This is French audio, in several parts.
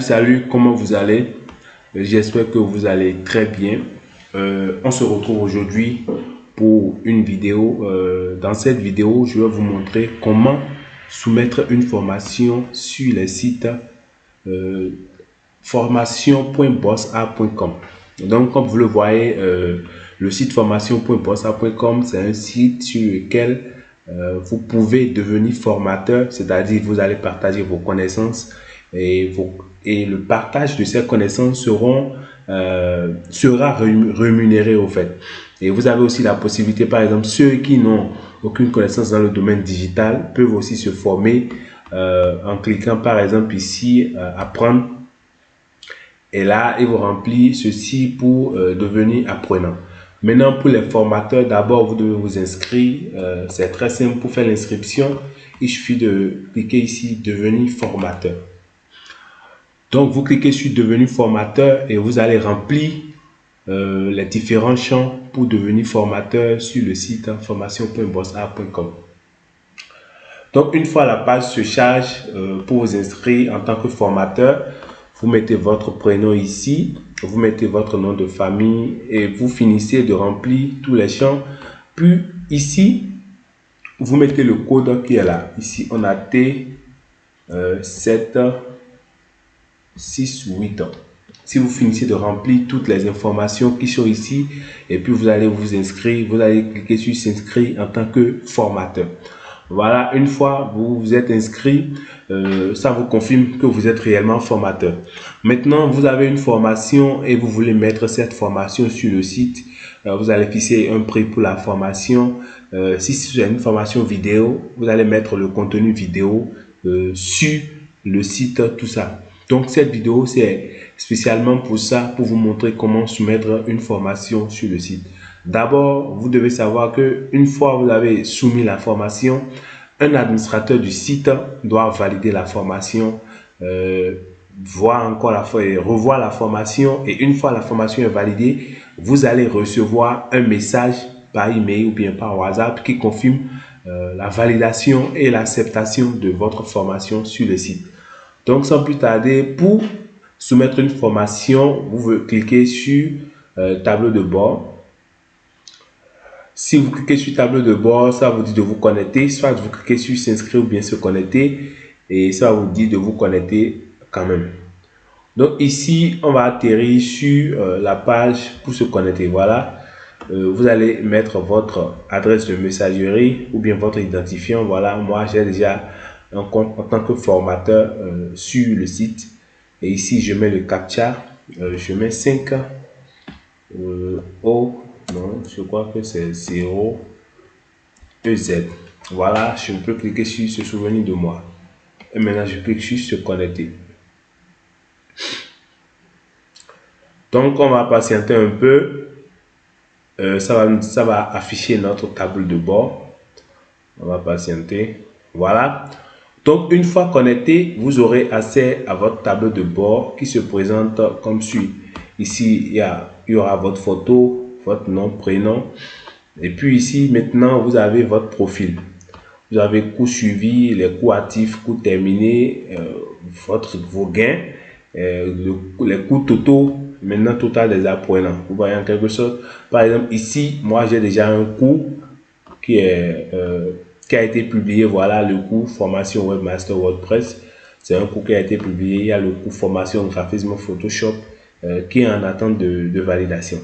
Salut, comment vous allez? J'espère que vous allez très bien. On se retrouve aujourd'hui pour une vidéo. Dans cette vidéo, je vais vous montrer comment soumettre une formation sur les sites euh, formation.bossa.com. Donc, comme vous le voyez, le site formation.bossa.com, c'est un site sur lequel vous pouvez devenir formateur, c'est-à-dire vous allez partager vos connaissances et le partage de ces connaissances sera rémunéré au fait. Et vous avez aussi la possibilité, par exemple, ceux qui n'ont aucune connaissance dans le domaine digital peuvent aussi se former en cliquant par exemple ici, apprendre. Et là, il vous remplit ceci pour devenir apprenant. Maintenant, pour les formateurs, d'abord, vous devez vous inscrire. C'est très simple. Pour faire l'inscription, il suffit de cliquer ici, devenir formateur. Donc, vous cliquez sur devenir formateur et vous allez remplir les différents champs pour devenir formateur sur le site formation.bossa.com. Donc, une fois la page se charge, pour vous inscrire en tant que formateur, vous mettez votre prénom ici, vous mettez votre nom de famille et vous finissez de remplir tous les champs. Puis ici, vous mettez le code qui est là. Ici, on a T 7 6 8 ans. Si vous finissez de remplir toutes les informations qui sont ici, et puis vous allez vous inscrire, vous allez cliquer sur s'inscrire en tant que formateur. Voilà, une fois vous vous êtes inscrit, ça vous confirme que vous êtes réellement formateur. Maintenant, vous avez une formation et vous voulez mettre cette formation sur le site. Vous allez fixer un prix pour la formation. Si c'est une formation vidéo, vous allez mettre le contenu vidéo sur le site, tout ça. Donc, cette vidéo, c'est spécialement pour ça, pour vous montrer comment soumettre une formation sur le site. D'abord, vous devez savoir que une fois vous avez soumis la formation, un administrateur du site doit valider la formation, voir encore la fois et revoir la formation. Et une fois la formation est validée, vous allez recevoir un message par email ou bien par WhatsApp qui confirme la validation et l'acceptation de votre formation sur le site. Donc, sans plus tarder, pour soumettre une formation, vous cliquez sur tableau de bord. Si vous cliquez sur tableau de bord, ça vous dit de vous connecter. Soit vous cliquez sur s'inscrire ou bien se connecter. Et ça vous dit de vous connecter quand même. Donc ici, on va atterrir sur la page pour se connecter. Voilà. Vous allez mettre votre adresse de messagerie ou bien votre identifiant. Voilà, moi j'ai déjà un compte en tant que formateur sur le site. Et ici, je mets le captcha. Je mets 5 O. Non, je crois que c'est 0 EZ. Voilà, je peux cliquer sur se souvenir de moi. Et maintenant, je clique sur se connecter. Donc, on va patienter un peu. Ça va afficher notre table de bord. On va patienter. Voilà. Donc, une fois connecté, vous aurez accès à votre tableau de bord qui se présente comme suit. Ici, il y aura votre photo, votre nom, prénom. Et puis ici, maintenant, vous avez votre profil. Vous avez coût suivi, les coûts actifs, coûts terminés, vos gains, les coûts totaux, maintenant total des apprenants. Vous voyez en quelque sorte. Par exemple, ici, moi j'ai déjà un coût qui a été publié. Voilà le coût formation webmaster WordPress. C'est un coût qui a été publié. Il y a le coût formation graphisme Photoshop qui est en attente de validation.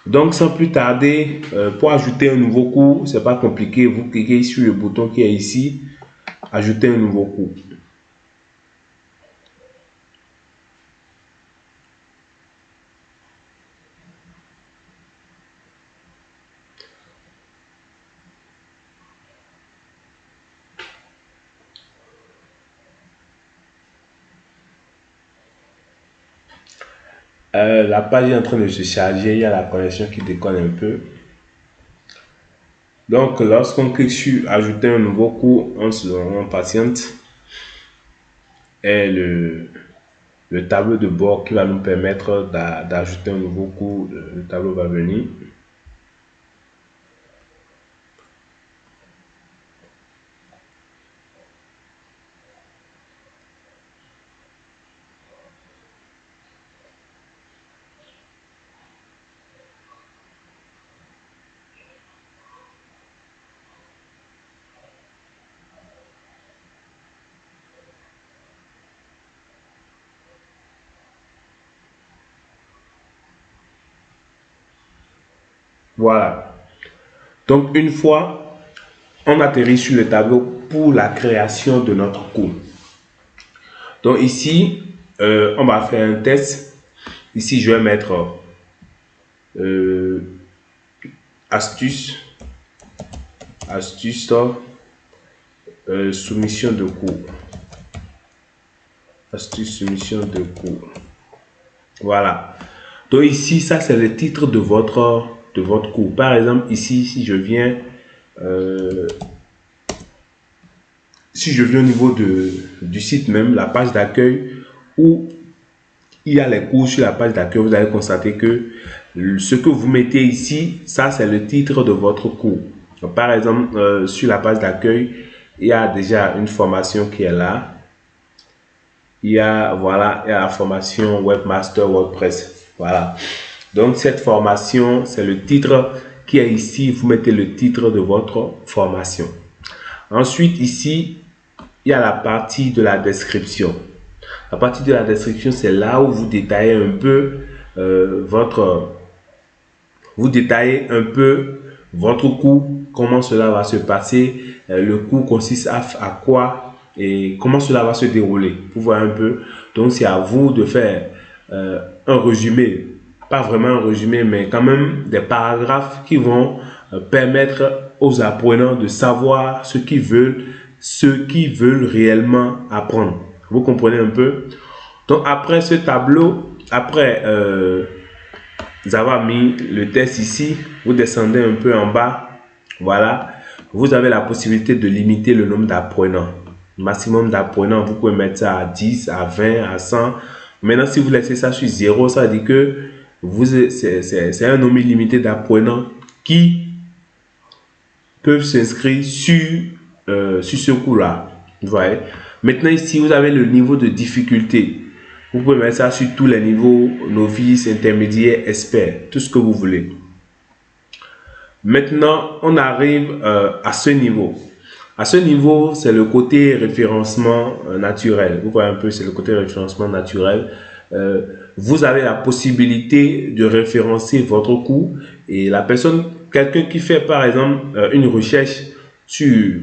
Donc, sans plus tarder, pour ajouter un nouveau cours, c'est pas compliqué. Vous cliquez sur le bouton qui est ici, ajouter un nouveau cours. La page est en train de se charger, il y a la connexion qui déconne un peu. Donc, lorsqu'on clique sur ajouter un nouveau cours, on patiente et le tableau de bord qui va nous permettre d'ajouter un nouveau cours, le tableau va venir. Voilà. Donc, une fois, on atterrit sur le tableau pour la création de notre cours. Donc, ici, on va faire un test. Ici, je vais mettre astuce, soumission de cours. Astuce, soumission de cours. Voilà. Donc ici, ça c'est le titre de votre cours. Par exemple, ici, si je viens au niveau du site même, la page d'accueil où il y a les cours sur la page d'accueil, vous allez constater que ce que vous mettez ici, ça c'est le titre de votre cours. Donc, par exemple, sur la page d'accueil, il y a déjà une formation qui est là. Il y a la formation Webmaster WordPress. Voilà. Donc, cette formation, c'est le titre qui est ici. Vous mettez le titre de votre formation. Ensuite, ici, il y a la partie de la description. La partie de la description, c'est là où vous détaillez un peu votre cours, comment cela va se passer. Le cours consiste à quoi et comment cela va se dérouler. Vous voyez un peu. Donc, c'est à vous de faire un résumé. Pas vraiment un résumé, mais quand même des paragraphes qui vont permettre aux apprenants de savoir ce qu'ils veulent réellement apprendre. Vous comprenez un peu? Donc, après ce tableau, après avoir mis le test ici, vous descendez un peu en bas. Voilà. Vous avez la possibilité de limiter le nombre d'apprenants. Maximum d'apprenants, vous pouvez mettre ça à 10, à 20, à 100. Maintenant, si vous laissez ça sur 0, ça veut dire que c'est un nombre illimité d'apprenants qui peuvent s'inscrire sur ce cours-là. Vous voyez? Maintenant, ici, vous avez le niveau de difficulté. Vous pouvez mettre ça sur tous les niveaux, novice, intermédiaire, expert, tout ce que vous voulez. Maintenant, on arrive à ce niveau. À ce niveau, c'est le côté référencement naturel. Vous voyez un peu, c'est le côté référencement naturel. Vous avez la possibilité de référencer votre cours et quelqu'un qui fait par exemple une recherche sur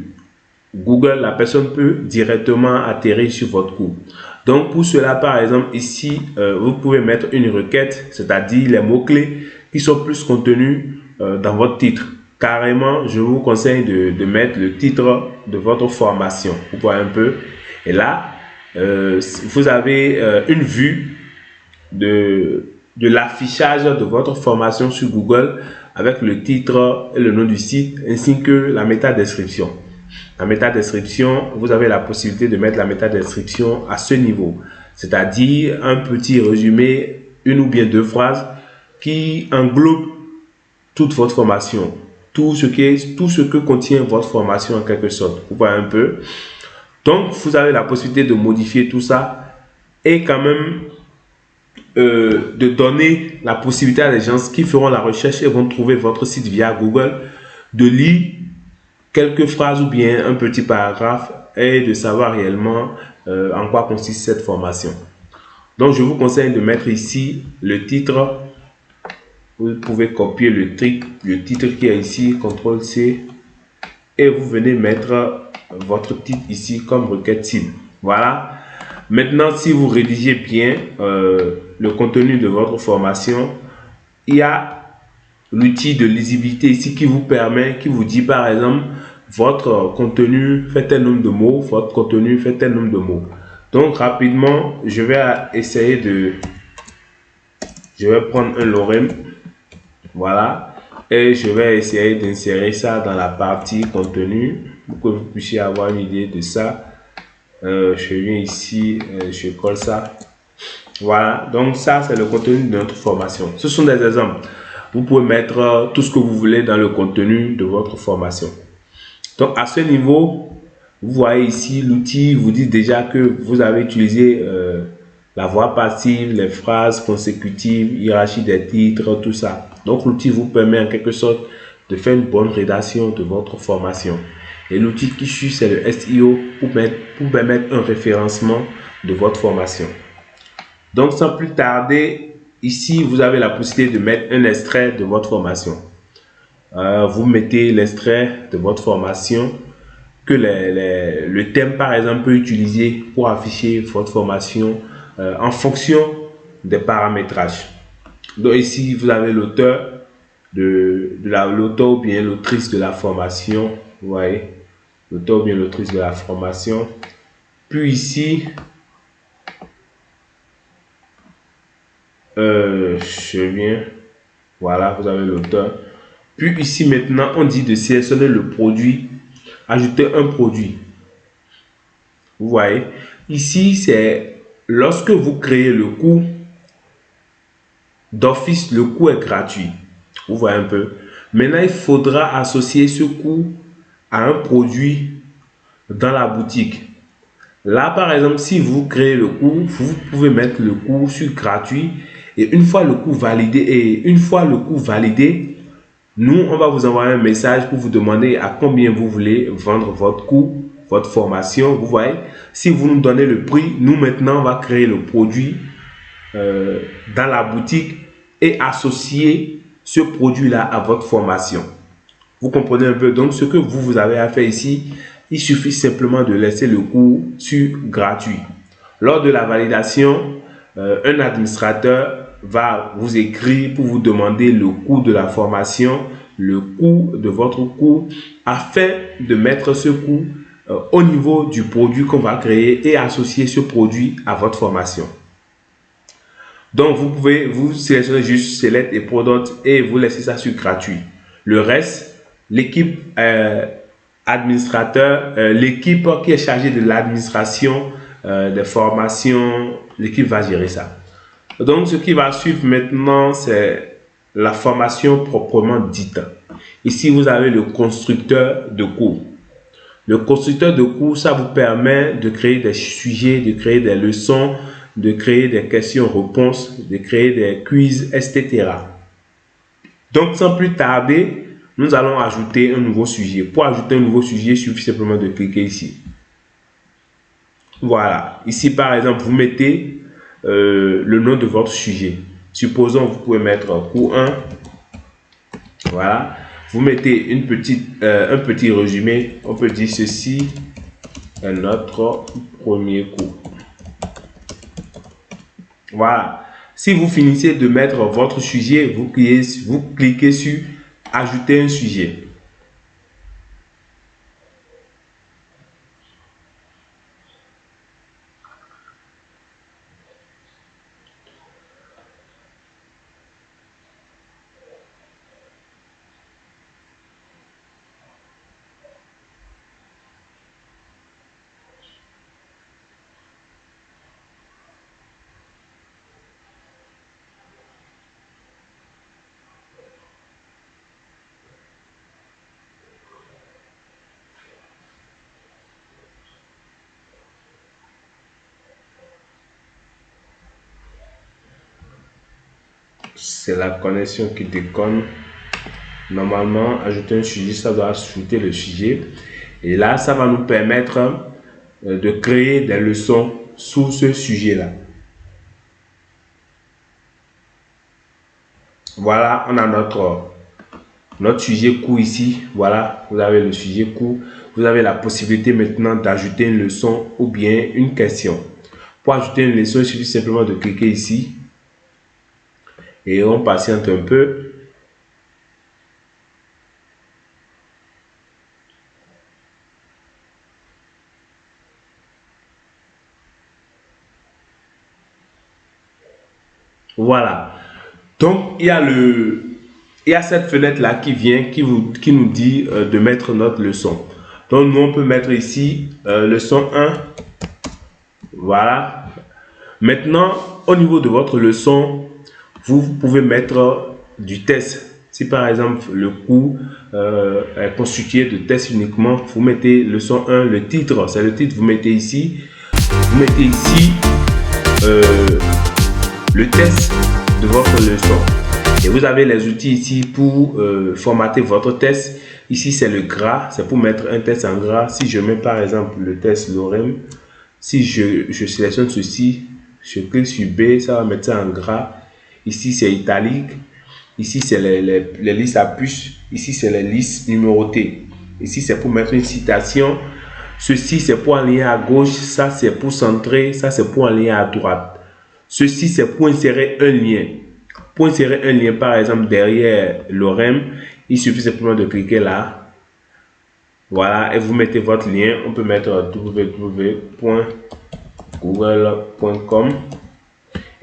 Google, la personne peut directement atterrir sur votre cours. Donc, pour cela, par exemple, ici, vous pouvez mettre une requête, c'est-à-dire les mots-clés qui sont plus contenus dans votre titre. Carrément, je vous conseille de mettre le titre de votre formation. Vous voyez un peu. Et là, vous avez une vue de l'affichage de votre formation sur Google avec le titre et le nom du site ainsi que la métadescription. La métadescription, vous avez la possibilité de mettre la métadescription à ce niveau, c'est-à-dire un petit résumé, une ou bien deux phrases qui englobe toute votre formation, tout ce que contient votre formation en quelque sorte. Vous voyez un peu. Donc, vous avez la possibilité de modifier tout ça et quand même de donner la possibilité à des gens qui feront la recherche et vont trouver votre site via Google de lire quelques phrases ou bien un petit paragraphe et de savoir réellement en quoi consiste cette formation. Donc, je vous conseille de mettre ici le titre. Vous pouvez copier le titre qui est ici, CTRL-C, et vous venez mettre votre titre ici comme requête cible. Voilà. Maintenant, si vous rédigez bien le contenu de votre formation, il y a l'outil de lisibilité ici qui vous dit par exemple, votre contenu fait tel nombre de mots, votre contenu fait tel nombre de mots. Donc, rapidement, je vais prendre un lorem. Voilà, et je vais essayer d'insérer ça dans la partie contenu pour que vous puissiez avoir une idée de ça. Je viens ici, je colle ça. Voilà, donc ça c'est le contenu de notre formation. Ce sont des exemples. Vous pouvez mettre tout ce que vous voulez dans le contenu de votre formation. Donc à ce niveau, vous voyez ici l'outil vous dit déjà que vous avez utilisé la voix passive, les phrases consécutives, hiérarchie des titres, tout ça. Donc, l'outil vous permet en quelque sorte de faire une bonne rédaction de votre formation. Et l'outil qui suit, c'est le SEO pour permettre un référencement de votre formation. Donc, sans plus tarder, ici, vous avez la possibilité de mettre un extrait de votre formation. Vous mettez l'extrait de votre formation que le thème, par exemple, peut utiliser pour afficher votre formation en fonction des paramétrages. Donc ici, vous avez l'auteur l'auteur ou bien l'autrice de la formation. Vous voyez, l'auteur ou bien l'autrice de la formation. Puis ici, je viens, voilà, vous avez l'auteur. Puis ici maintenant, on dit de sélectionner le produit, ajouter un produit. Vous voyez, ici c'est lorsque vous créez le cours d'office, le cours est gratuit. Vous voyez un peu. Maintenant, il faudra associer ce cours à un produit dans la boutique. Là, par exemple, si vous créez le cours, vous pouvez mettre le cours sur gratuit et une fois le cours validé, nous, on va vous envoyer un message pour vous demander à combien vous voulez vendre votre cours, votre formation. Vous voyez, si vous nous donnez le prix, nous maintenant, on va créer le produit dans la boutique et associer ce produit-là à votre formation. Vous comprenez un peu? Donc, ce que vous avez à faire ici, il suffit simplement de laisser le cours sur gratuit. Lors de la validation, un administrateur va vous écrire pour vous demander le coût de la formation, le coût de votre cours, afin de mettre ce coût au niveau du produit qu'on va créer et associer ce produit à votre formation. Donc, vous sélectionnez juste Select et Product et vous laissez ça sur gratuit. Le reste, l'équipe administrateur, l'équipe qui est chargée de l'administration des formations, l'équipe va gérer ça. Donc, ce qui va suivre maintenant, c'est la formation proprement dite. Ici, vous avez le constructeur de cours. Le constructeur de cours, ça vous permet de créer des sujets, de créer des leçons, de créer des questions-réponses, de créer des quiz, etc. Donc, sans plus tarder, nous allons ajouter un nouveau sujet. Pour ajouter un nouveau sujet, il suffit simplement de cliquer ici. Voilà. Ici, par exemple, vous mettez le nom de votre sujet. Supposons, vous pouvez mettre cours 1. Voilà. Vous mettez un petit résumé. On peut dire ceci est notre premier cours. Voilà. Si vous finissez de mettre votre sujet, vous cliquez sur ajouter un sujet. C'est la connexion qui déconne. Normalement, ajouter un sujet, ça doit ajouter le sujet. Et là, ça va nous permettre de créer des leçons sous ce sujet-là. Voilà, on a notre sujet court ici. Voilà, vous avez le sujet court. Vous avez la possibilité maintenant d'ajouter une leçon ou bien une question. Pour ajouter une leçon, il suffit simplement de cliquer ici. Et on patiente un peu. Voilà. Donc, il y a cette fenêtre-là qui vient, qui nous dit de mettre notre leçon. Donc, nous, on peut mettre ici leçon 1. Voilà. Maintenant, au niveau de votre leçon, vous pouvez mettre du test. Si par exemple, le cours est constitué de tests uniquement, vous mettez leçon 1, le titre, c'est le titre, vous mettez ici. Vous mettez ici le test de votre leçon. Et vous avez les outils ici pour formater votre test. Ici, c'est le gras, c'est pour mettre un test en gras. Si je mets par exemple le test Lorem, si je sélectionne ceci, je clique sur B, ça va mettre ça en gras. Ici, c'est italique. Ici, c'est les listes à puce. Ici, c'est les listes numérotées. Ici, c'est pour mettre une citation. Ceci, c'est pour aligner à gauche. Ça, c'est pour centrer. Ça, c'est pour aligner à droite. Ceci, c'est pour insérer un lien. Pour insérer un lien, par exemple, derrière l'ORM, il suffit simplement de cliquer là. Voilà, et vous mettez votre lien. On peut mettre www.google.com.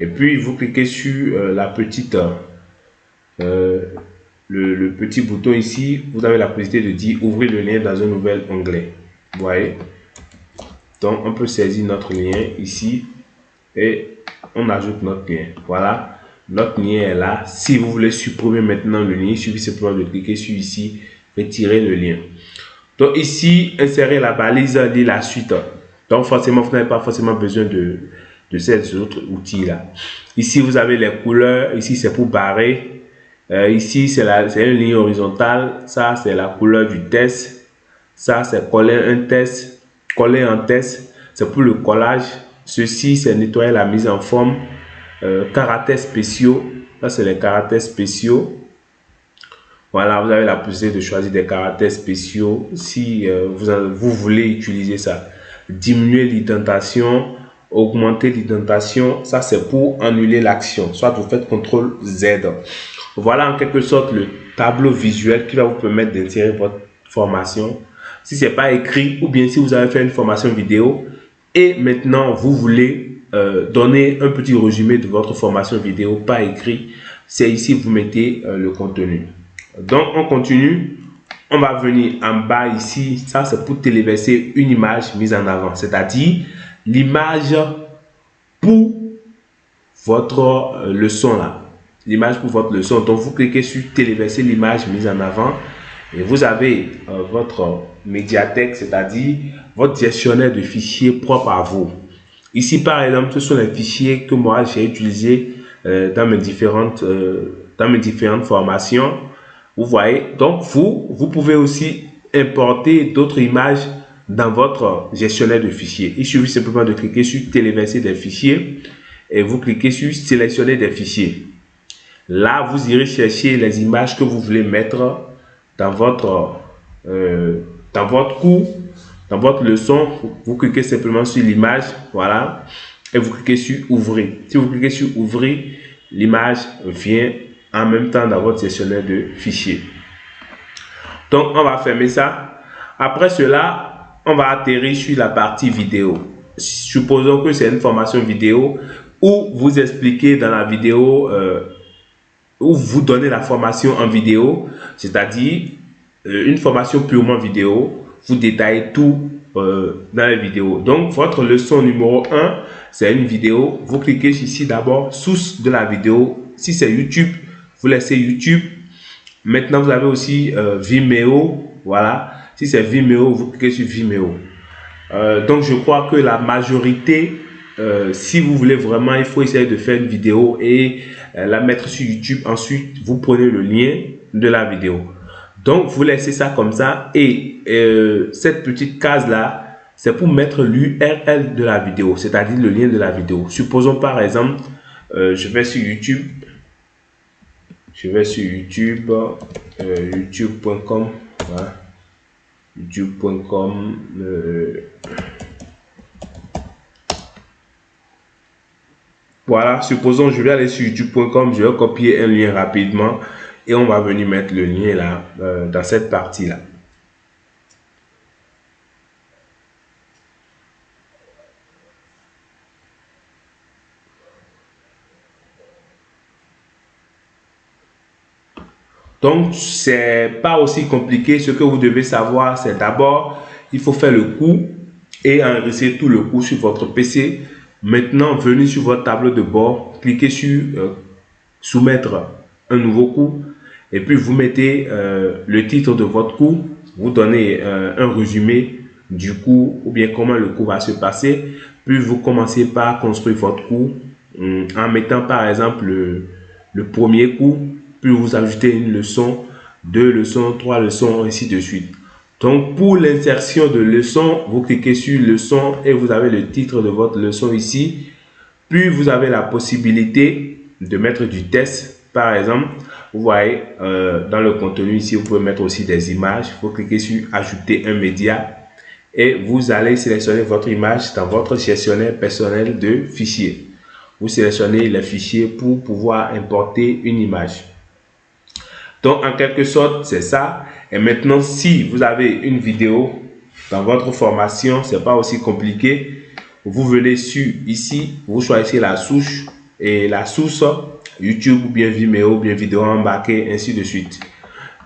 Et puis, vous cliquez sur la petite... le petit bouton ici, vous avez la possibilité de dire ouvrir le lien dans un nouvel onglet. Vous voyez, donc on peut saisir notre lien ici et on ajoute notre lien. Voilà, notre lien est là. Si vous voulez supprimer maintenant le lien, il suffit simplement de cliquer sur ici, retirer le lien. Donc ici, insérer la balise de la suite. Donc forcément, vous n'avez pas forcément besoin de ces autres outils là. Ici, vous avez les couleurs. Ici, c'est pour barrer. Ici, c'est une ligne horizontale. Ça, c'est la couleur du test. Ça, c'est coller un test. Coller un test, c'est pour le collage. Ceci, c'est nettoyer la mise en forme. Caractères spéciaux. Ça, c'est les caractères spéciaux. Voilà, vous avez la possibilité de choisir des caractères spéciaux si vous voulez utiliser ça. Diminuer l'indentation, augmenter l'indentation. Ça, c'est pour annuler l'action. Soit vous faites CTRL Z. Voilà en quelque sorte le tableau visuel qui va vous permettre d'insérer votre formation. Si ce n'est pas écrit ou bien si vous avez fait une formation vidéo et maintenant vous voulez donner un petit résumé de votre formation vidéo pas écrit, c'est ici que vous mettez le contenu. Donc on continue, on va venir en bas ici, ça c'est pour téléverser une image mise en avant, c'est-à-dire l'image pour votre leçon là. L'image pour votre leçon. Donc, vous cliquez sur téléverser l'image mise en avant et vous avez votre médiathèque, c'est-à-dire votre gestionnaire de fichiers propre à vous. Ici, par exemple, ce sont les fichiers que moi j'ai utilisés dans mes différentes formations. Vous voyez, donc vous pouvez aussi importer d'autres images dans votre gestionnaire de fichiers. Il suffit simplement de cliquer sur téléverser des fichiers et vous cliquez sur sélectionner des fichiers. Là, vous irez chercher les images que vous voulez mettre dans votre cours, dans votre leçon. Vous cliquez simplement sur l'image, voilà, et vous cliquez sur ouvrir. Si vous cliquez sur ouvrir, l'image vient en même temps dans votre gestionnaire de fichiers. Donc, on va fermer ça. Après cela, on va atterrir sur la partie vidéo. Supposons que c'est une formation vidéo où vous expliquez dans la vidéo où vous donnez la formation en vidéo, c'est-à-dire une formation purement vidéo, vous détaillez tout dans la vidéo. Donc, votre leçon numéro 1, c'est une vidéo. Vous cliquez ici d'abord, source de la vidéo. Si c'est YouTube, vous laissez YouTube. Maintenant, vous avez aussi Vimeo. Voilà. Si c'est Vimeo, vous cliquez sur Vimeo. Donc, je crois que la majorité, si vous voulez vraiment, il faut essayer de faire une vidéo et la mettre sur YouTube. Ensuite, vous prenez le lien de la vidéo. Donc, vous laissez ça comme ça et cette petite case-là, c'est pour mettre l'URL de la vidéo, c'est-à-dire le lien de la vidéo. Supposons par exemple, je vais sur YouTube. Je vais sur YouTube, youtube.com. Voilà. youtube.com. Voilà, supposons je vais aller sur youtube.com, je vais copier un lien rapidement et on va venir mettre le lien là dans cette partie là. Donc c'est pas aussi compliqué. Ce que vous devez savoir, c'est d'abord il faut faire le cours et enregistrer tout le cours sur votre PC. Maintenant, venez sur votre tableau de bord, cliquez sur soumettre un nouveau cours et puis vous mettez le titre de votre cours, vous donnez un résumé du cours ou bien comment le cours va se passer, puis vous commencez par construire votre cours en mettant par exemple le premier cours, puis vous ajoutez une leçon, 2 leçons, 3 leçons, ainsi de suite. Donc, pour l'insertion de leçon, vous cliquez sur leçon et vous avez le titre de votre leçon ici. Puis, vous avez la possibilité de mettre du test, par exemple. Vous voyez, dans le contenu ici, vous pouvez mettre aussi des images. Il faut cliquer sur ajouter un média et vous allez sélectionner votre image dans votre gestionnaire personnel de fichiers. Vous sélectionnez les fichiers pour pouvoir importer une image. Donc, en quelque sorte, c'est ça. Et maintenant, si vous avez une vidéo dans votre formation, c'est pas aussi compliqué. Vous venez sur ici, vous choisissez la souche et la source YouTube ou bien Vimeo, ou bien vidéo embarquée, ainsi de suite.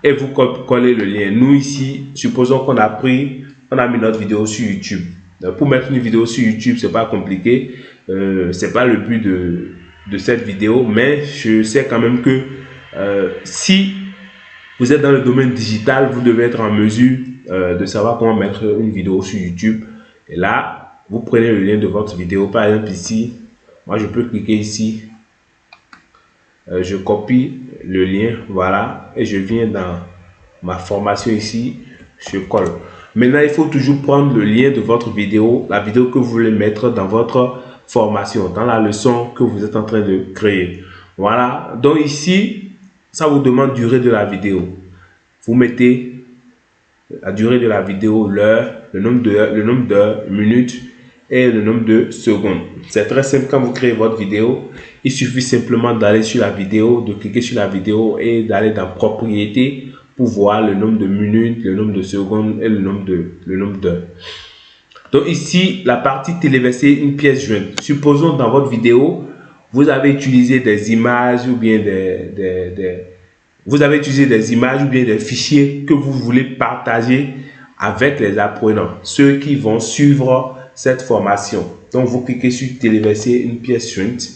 Et vous collez le lien. Nous ici, supposons qu'on a mis notre vidéo sur YouTube. Donc, pour mettre une vidéo sur YouTube, c'est pas compliqué. C'est pas le but de cette vidéo, mais je sais quand même que si vous êtes dans le domaine digital, vous devez être en mesure de savoir comment mettre une vidéo sur YouTube. Et là, vous prenez le lien de votre vidéo. Par exemple ici, moi je peux cliquer ici. Je copie le lien, voilà. Et je viens dans ma formation ici. Je colle. Maintenant, il faut toujours prendre le lien de votre vidéo, la vidéo que vous voulez mettre dans votre formation, dans la leçon que vous êtes en train de créer. Voilà. Donc ici, ça vous demande durée de la vidéo. Vous mettez la durée de la vidéo, l'heure, le nombre d'heures, minutes et le nombre de secondes. C'est très simple. Quand vous créez votre vidéo, il suffit simplement d'aller sur la vidéo, de cliquer sur la vidéo et d'aller dans propriétés pour voir le nombre de minutes, le nombre de secondes et le nombre d'heures. Donc ici, la partie téléversée, une pièce jointe. Supposons dans votre vidéo, vous avez utilisé des images ou bien des fichiers que vous voulez partager avec les apprenants, ceux qui vont suivre cette formation. Donc, vous cliquez sur téléverser une pièce jointe.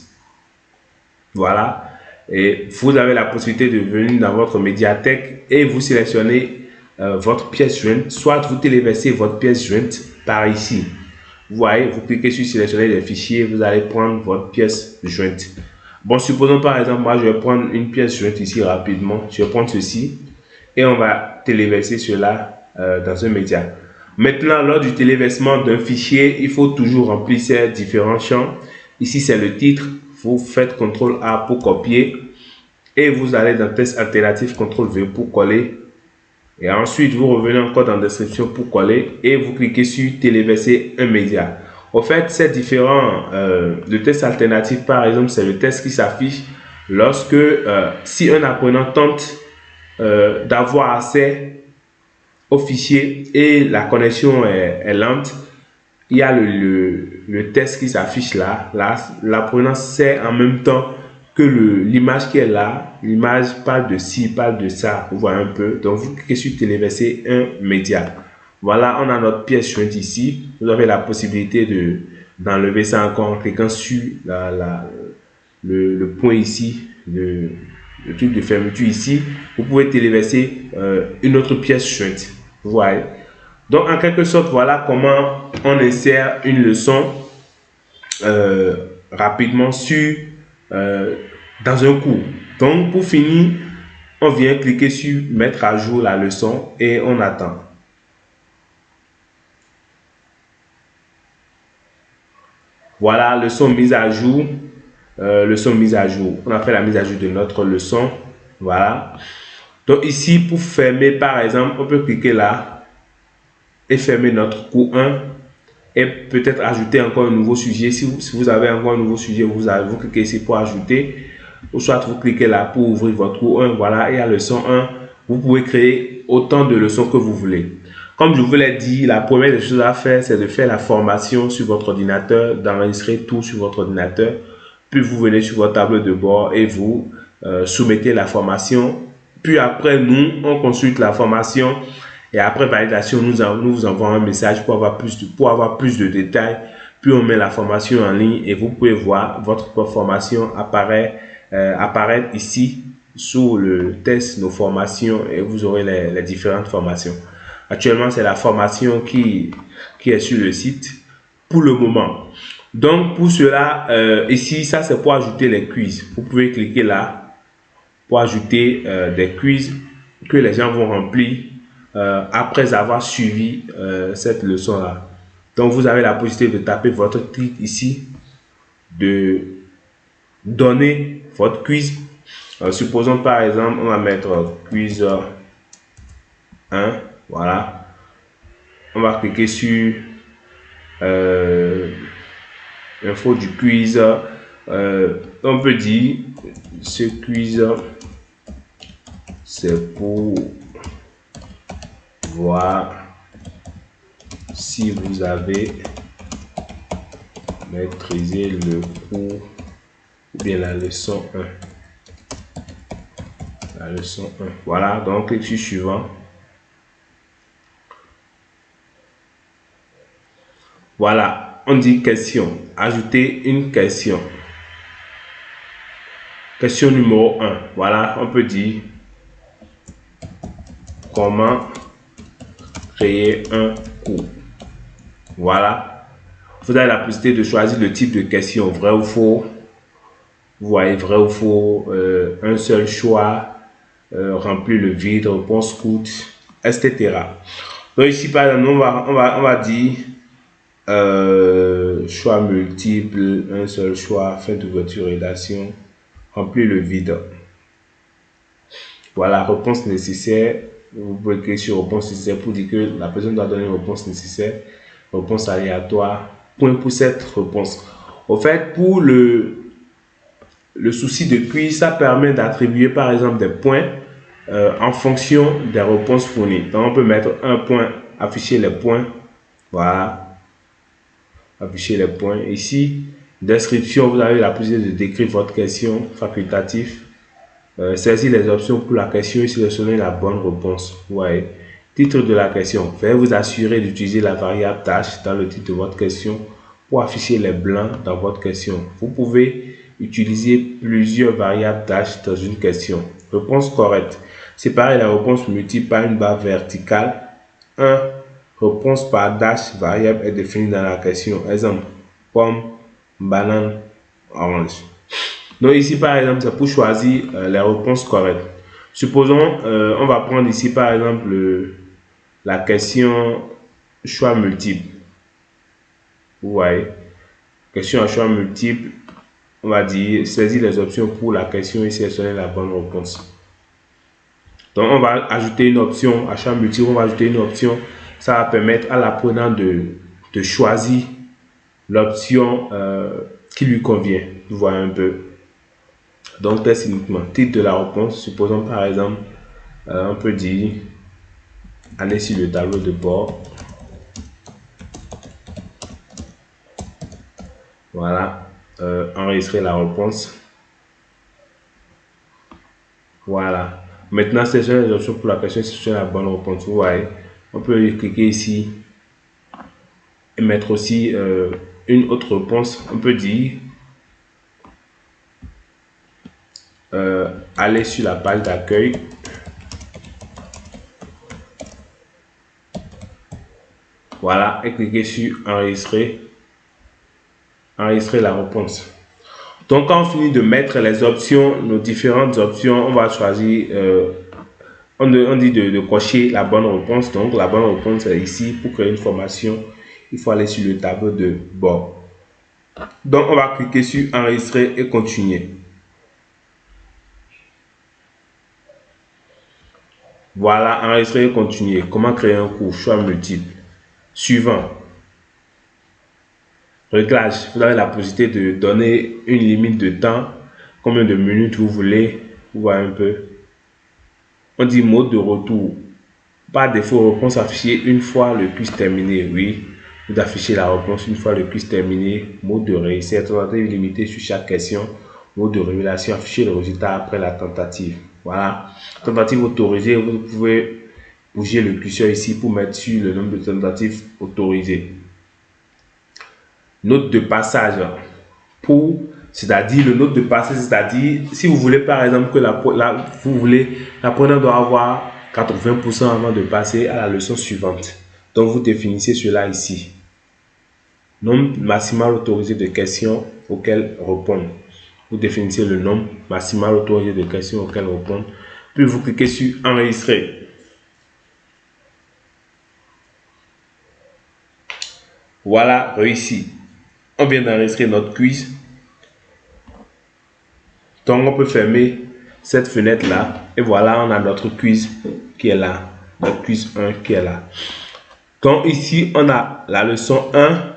Voilà. Et vous avez la possibilité de venir dans votre médiathèque et vous sélectionnez votre pièce jointe. Soit vous téléversez votre pièce jointe par ici. Vous voyez, vous cliquez sur sélectionner les fichiers, vous allez prendre votre pièce jointe. Bon, supposons par exemple, moi je vais prendre une pièce jointe ici rapidement. Je vais prendre ceci et on va téléverser cela dans un média. Maintenant, lors du téléversement d'un fichier, il faut toujours remplir ces différents champs. Ici, c'est le titre. Vous faites CTRL A pour copier et vous allez dans test alternatif, CTRL V pour coller. Et ensuite, vous revenez encore dans description pour coller et vous cliquez sur téléverser un média. Au fait, c'est différent. Le test alternatif, par exemple, c'est le test qui s'affiche lorsque, si un apprenant tente d'avoir accès au fichier et la connexion est lente, il y a le test qui s'affiche là. L'apprenant sait en même temps que l'image qui est là, l'image parle de ci, parle de ça, vous voyez un peu. Donc, vous cliquez sur téléverser un média. Voilà, on a notre pièce jointe ici. Vous avez la possibilité d'enlever ça encore en cliquant sur le point ici, le truc de fermeture ici. Vous pouvez téléverser une autre pièce jointe. Vous voyez. Donc, en quelque sorte, voilà comment on insère une leçon rapidement dans un cours. Donc, pour finir, on vient cliquer sur mettre à jour la leçon et on attend. Voilà, leçon mise à jour. Leçon mise à jour. On a fait la mise à jour de notre leçon. Voilà. Donc ici, pour fermer, par exemple, on peut cliquer là et fermer notre cours 1 et peut-être ajouter encore un nouveau sujet. Si vous avez encore un nouveau sujet, vous cliquez ici pour ajouter. Ou soit vous cliquez là pour ouvrir votre cours 1. Voilà, et à leçon 1, vous pouvez créer autant de leçons que vous voulez. Comme je vous l'ai dit, la première des choses à faire, c'est de faire la formation sur votre ordinateur, d'enregistrer tout sur votre ordinateur. Puis vous venez sur votre tableau de bord et vous soumettez la formation. Puis après, nous, on consulte la formation et après validation, nous vous envoyons un message pour avoir plus de détails. Puis on met la formation en ligne et vous pouvez voir votre formation apparaître ici sous le test nos formations et vous aurez les différentes formations. Actuellement, c'est la formation qui est sur le site pour le moment. Donc, pour cela, ici, ça c'est pour ajouter les quiz. Vous pouvez cliquer là pour ajouter des quiz que les gens vont remplir après avoir suivi cette leçon-là. Donc, vous avez la possibilité de taper votre titre ici, de donner votre quiz Supposons par exemple, on va mettre quiz 1. Voilà. On va cliquer sur info du quiz. On peut dire ce quiz, c'est pour voir si vous avez maîtrisé le cours ou bien la leçon 1. La leçon 1. Voilà, donc clique sur suivant. Voilà, on dit question. Ajouter une question. Question numéro 1. Voilà, on peut dire comment créer un cours. Voilà. Vous avez la possibilité de choisir le type de question, vrai ou faux. Vous voyez, vrai ou faux, un seul choix, remplir le vide, réponse courte, etc. Donc ici, par exemple, on va dire choix multiple, un seul choix, fin d'ouverture, rédaction, remplir le vide. Voilà, réponse nécessaire. Vous pouvez cliquer sur réponse nécessaire pour dire que la personne doit donner une réponse nécessaire, réponse aléatoire, point pour cette réponse. Au fait, pour le souci de quiz, ça permet d'attribuer par exemple des points en fonction des réponses fournies. Donc on peut mettre un point, afficher les points. Voilà. Afficher les points. Ici, description, vous avez la possibilité de décrire votre question, facultatif. Saisir les options pour la question et sélectionner la bonne réponse. Vous voyez. Titre de la question. Veuillez vous assurer d'utiliser la variable tâche dans le titre de votre question pour afficher les blancs dans votre question. Vous pouvez utiliser plusieurs variables tâches dans une question. Réponse correcte. Séparer la réponse multiple par une barre verticale. 1. Réponse par dash variable est définie dans la question. Exemple, pomme, banane, orange. Donc ici, par exemple, c'est pour choisir les réponses correctes. Supposons, on va prendre ici, par exemple, la question choix multiple. Vous voyez, question à choix multiple, on va dire saisir les options pour la question et sélectionner la bonne réponse. Donc, on va ajouter une option à choix multiple, on va ajouter une option. Ça va permettre à l'apprenant de choisir l'option qui lui convient. Vous voyez un peu. Donc, test uniquement. Titre de la réponse. Supposons par exemple, on peut dire aller sur le tableau de bord. Voilà. Enregistrer la réponse. Voilà. Maintenant, sélectionner les options pour la question, sélectionner la bonne réponse. Vous voyez. On peut cliquer ici et mettre aussi une autre réponse. On peut dire aller sur la page d'accueil. Voilà, et cliquez sur enregistrer la réponse. Donc, quand on finit de mettre les options, nos différentes options, on va choisir, on dit de cocher la bonne réponse. Donc, la bonne réponse est ici. Pour créer une formation, il faut aller sur le tableau de bord. Donc, on va cliquer sur enregistrer et continuer. Voilà, enregistrer et continuer. Comment créer un cours? Choix multiple. Suivant. Réglage. Vous avez la possibilité de donner une limite de temps. Combien de minutes vous voulez. Vous voyez un peu. On dit mode de retour. Par défaut, réponse affichée une fois le quiz terminé. Oui, vous affichez la réponse une fois le quiz terminé. Mode de réussite. Tentative limitée sur chaque question. Mode de révélation. Afficher le résultat après la tentative. Voilà. Tentative autorisée. Vous pouvez bouger le curseur ici pour mettre sur le nombre de tentatives autorisées. Note de passage. C'est-à-dire le note de passage, c'est-à-dire si vous voulez par exemple que l'apprenant doit avoir 80% avant de passer à la leçon suivante. Donc vous définissez cela ici. Nombre maximal autorisé de questions auxquelles répondre. Vous définissez le nombre maximal autorisé de questions auxquelles répondre. Puis vous cliquez sur enregistrer. Voilà, réussi. On vient d'enregistrer notre quiz. Donc on peut fermer cette fenêtre là et voilà, on a notre quiz qui est là, notre quiz 1 qui est là. Donc ici on a la leçon 1,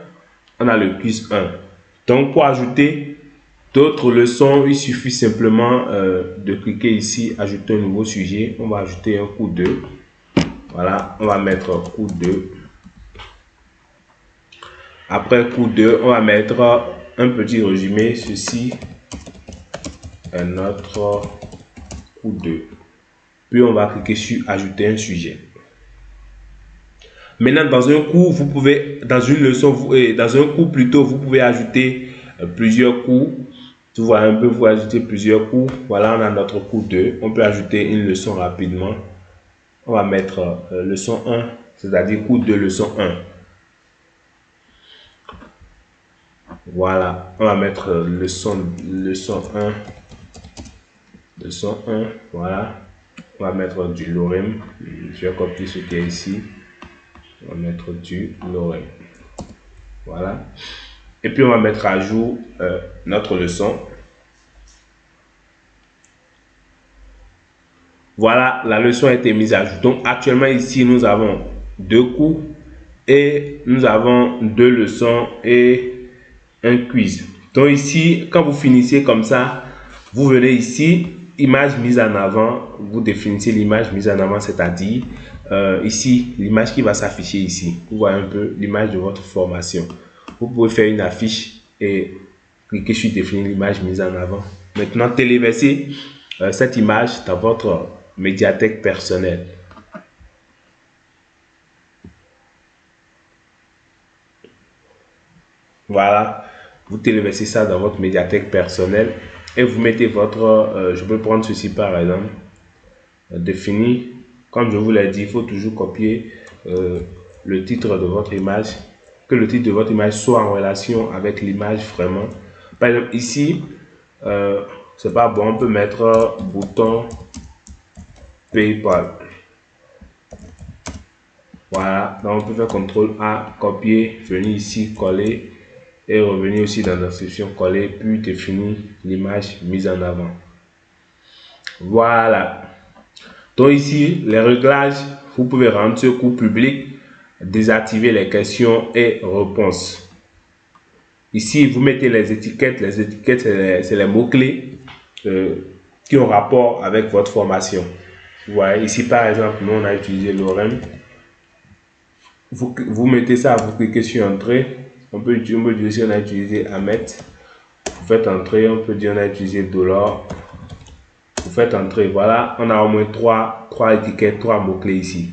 on a le quiz 1. Donc pour ajouter d'autres leçons, il suffit simplement de cliquer ici, ajouter un nouveau sujet. On va ajouter un cours 2. Voilà, on va mettre cours 2. Après cours 2, on va mettre un petit résumé. Ceci est notre cours 2. Puis on va cliquer sur ajouter un sujet. Maintenant, dans un cours, vous pouvez, dans une leçon, dans un cours plutôt, vous pouvez ajouter plusieurs cours. Tu vois un peu, vous ajoutez plusieurs cours. Voilà, on a notre cours 2. On peut ajouter une leçon rapidement. On va mettre leçon 1, c'est-à-dire cours 2, leçon 1. Voilà, on va mettre leçon 1. Leçon 1, voilà. On va mettre du lorem. Je vais copier ce qui est ici. On va mettre du lorem. Voilà. Et puis on va mettre à jour notre leçon. Voilà, la leçon a été mise à jour. Donc actuellement ici, nous avons 2 cours et nous avons 2 leçons et un quiz. Donc ici, quand vous finissez comme ça, vous venez ici, image mise en avant, vous définissez l'image mise en avant, c'est-à-dire ici, l'image qui va s'afficher ici. Vous voyez un peu l'image de votre formation. Vous pouvez faire une affiche et cliquer sur définir l'image mise en avant. Maintenant, téléverser cette image dans votre médiathèque personnelle. Voilà, vous téléversez ça dans votre médiathèque personnelle et vous mettez votre, je peux prendre ceci par exemple, défini. Comme je vous l'ai dit, il faut toujours copier le titre de votre image, que le titre de votre image soit en relation avec l'image vraiment. Par exemple, ici, c'est pas bon, on peut mettre bouton PayPal. Voilà, donc on peut faire CTRL A, copier, venir ici, coller et revenir aussi dans la section coller, puis définir l'image mise en avant. Voilà. Donc ici, les réglages, vous pouvez rendre ce cours public, désactiver les questions et réponses. Ici, vous mettez les étiquettes. Les étiquettes, c'est les mots-clés qui ont rapport avec votre formation. Vous voyez, ici par exemple, nous on a utilisé l'ORM. Vous mettez ça, vous cliquez sur Entrée. On peut dire on a utilisé Ahmed. Vous faites Entrée, on peut dire on a utilisé Dollar. Vous faites Entrée. Voilà, on a au moins 3 étiquettes, 3 mots-clés ici.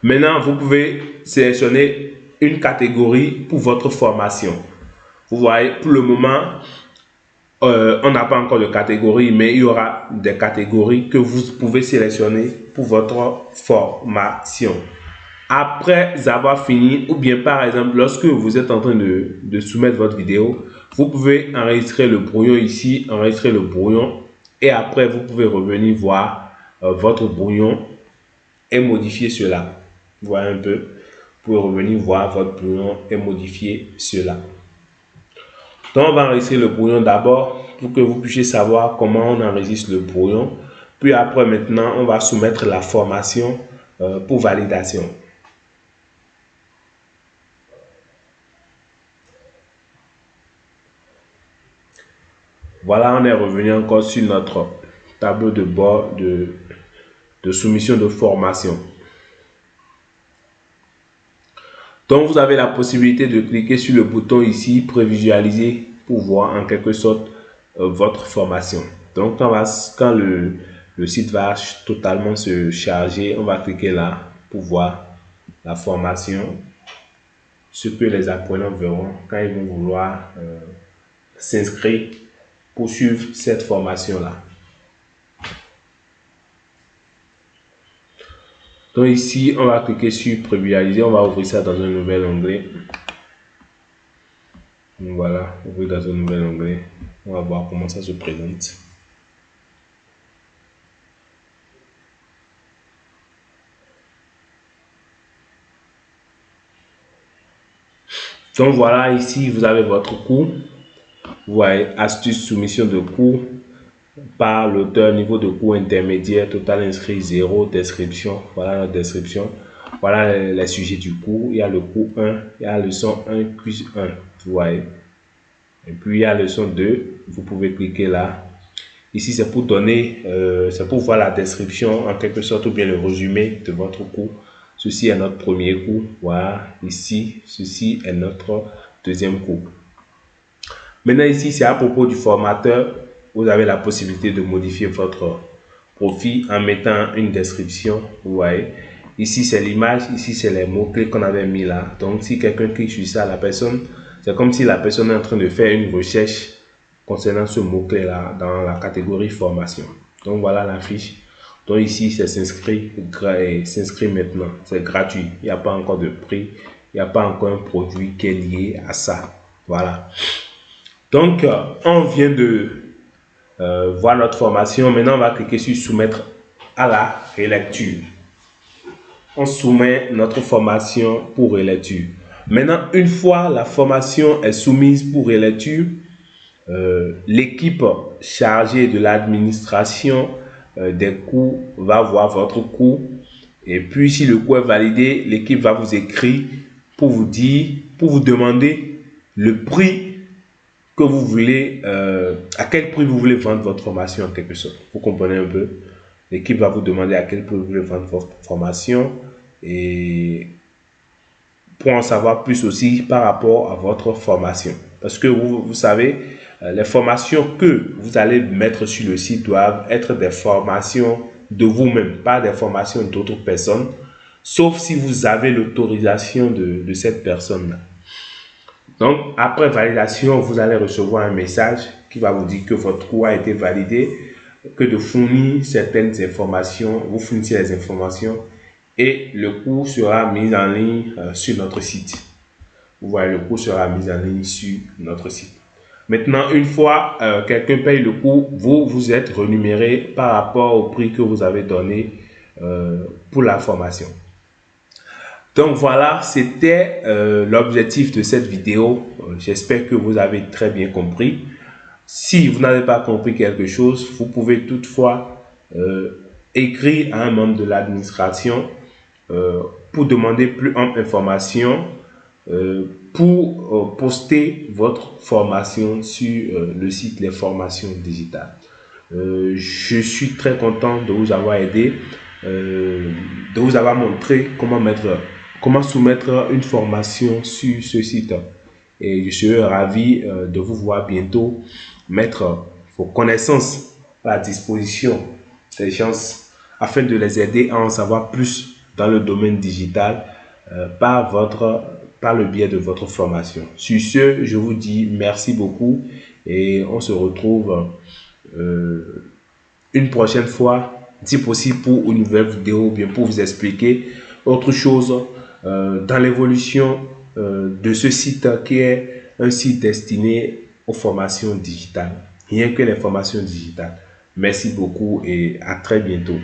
Maintenant, vous pouvez sélectionner une catégorie pour votre formation. Vous voyez, pour le moment, on n'a pas encore de catégorie, mais il y aura des catégories que vous pouvez sélectionner pour votre formation. Après avoir fini, ou bien par exemple, lorsque vous êtes en train de soumettre votre vidéo, vous pouvez enregistrer le brouillon ici, enregistrer le brouillon, et après vous pouvez revenir voir votre brouillon et modifier cela. Vous voyez un peu, vous pouvez revenir voir votre brouillon et modifier cela. Donc on va enregistrer le brouillon d'abord pour que vous puissiez savoir comment on enregistre le brouillon. Puis après maintenant, on va soumettre la formation pour validation. Voilà, on est revenu encore sur notre tableau de bord de soumission de formation. Donc, vous avez la possibilité de cliquer sur le bouton ici, prévisualiser, pour voir en quelque sorte votre formation. Donc, quand le site va totalement se charger, on va cliquer là pour voir la formation, ce que les apprenants verront quand ils vont vouloir s'inscrire pour suivre cette formation-là. Donc ici, on va cliquer sur prévisualiser, on va ouvrir ça dans un nouvel onglet. Voilà, ouvrir dans un nouvel onglet. On va voir comment ça se présente. Donc voilà, ici vous avez votre cours. Vous voyez, astuce soumission de cours. par l'auteur, niveau de coût intermédiaire, total inscrit 0, description. Voilà notre description. Voilà les sujets du cours. Il y a le cours 1, il y a leçon 1, quiz 1. Vous voyez. Et puis il y a leçon 2. Vous pouvez cliquer là. Ici, c'est pour donner, c'est pour voir la description en quelque sorte ou bien le résumé de votre cours. Ceci est notre premier cours. Voilà. Ici, ceci est notre deuxième cours. Maintenant, ici, c'est à propos du formateur. Vous avez la possibilité de modifier votre profil en mettant une description. Vous voyez. Ici, c'est l'image. Ici, c'est les mots-clés qu'on avait mis là. Donc, si quelqu'un clique sur ça, la personne, c'est comme si la personne est en train de faire une recherche concernant ce mot-clé là dans la catégorie formation. Donc, voilà la fiche. Donc, ici, c'est s'inscrire maintenant. C'est gratuit. Il n'y a pas encore de prix. Il n'y a pas encore un produit qui est lié à ça. Voilà. Donc, on vient de voir notre formation. Maintenant, on va cliquer sur soumettre à la relecture. On soumet notre formation pour relecture. Maintenant, une fois la formation est soumise pour relecture, l'équipe chargée de l'administration des cours va voir votre cours. Et puis, si le cours est validé, l'équipe va vous écrire pour vous dire, pour vous demander le prix que vous voulez, à quel prix vous voulez vendre votre formation en quelque sorte. Vous comprenez un peu? L'équipe va vous demander à quel prix vous voulez vendre votre formation et pour en savoir plus aussi par rapport à votre formation. Parce que vous savez, les formations que vous allez mettre sur le site doivent être des formations de vous-même, pas des formations d'autres personnes, sauf si vous avez l'autorisation de cette personne-là. Donc, après validation, vous allez recevoir un message qui va vous dire que votre cours a été validé, que de fournir certaines informations, vous fournissez les informations et le cours sera mis en ligne sur notre site. Vous voyez, le cours sera mis en ligne sur notre site. Maintenant, une fois quelqu'un paye le cours, vous êtes rémunéré par rapport au prix que vous avez donné pour la formation. Donc voilà, c'était l'objectif de cette vidéo. J'espère que vous avez très bien compris. Si vous n'avez pas compris quelque chose, vous pouvez toutefois écrire à un membre de l'administration pour demander plus ample information, pour poster votre formation sur le site Les Formations Digitales. Je suis très content de vous avoir aidé, de vous avoir montré comment soumettre une formation sur ce site. Et je serai ravi de vous voir bientôt mettre vos connaissances à la disposition des gens afin de les aider à en savoir plus dans le domaine digital par le biais de votre formation. Sur ce, je vous dis merci beaucoup et on se retrouve une prochaine fois, si possible pour une nouvelle vidéo ou bien pour vous expliquer autre chose dans l'évolution de ce site qui est un site destiné aux formations digitales, rien que les formations digitales. Merci beaucoup et à très bientôt.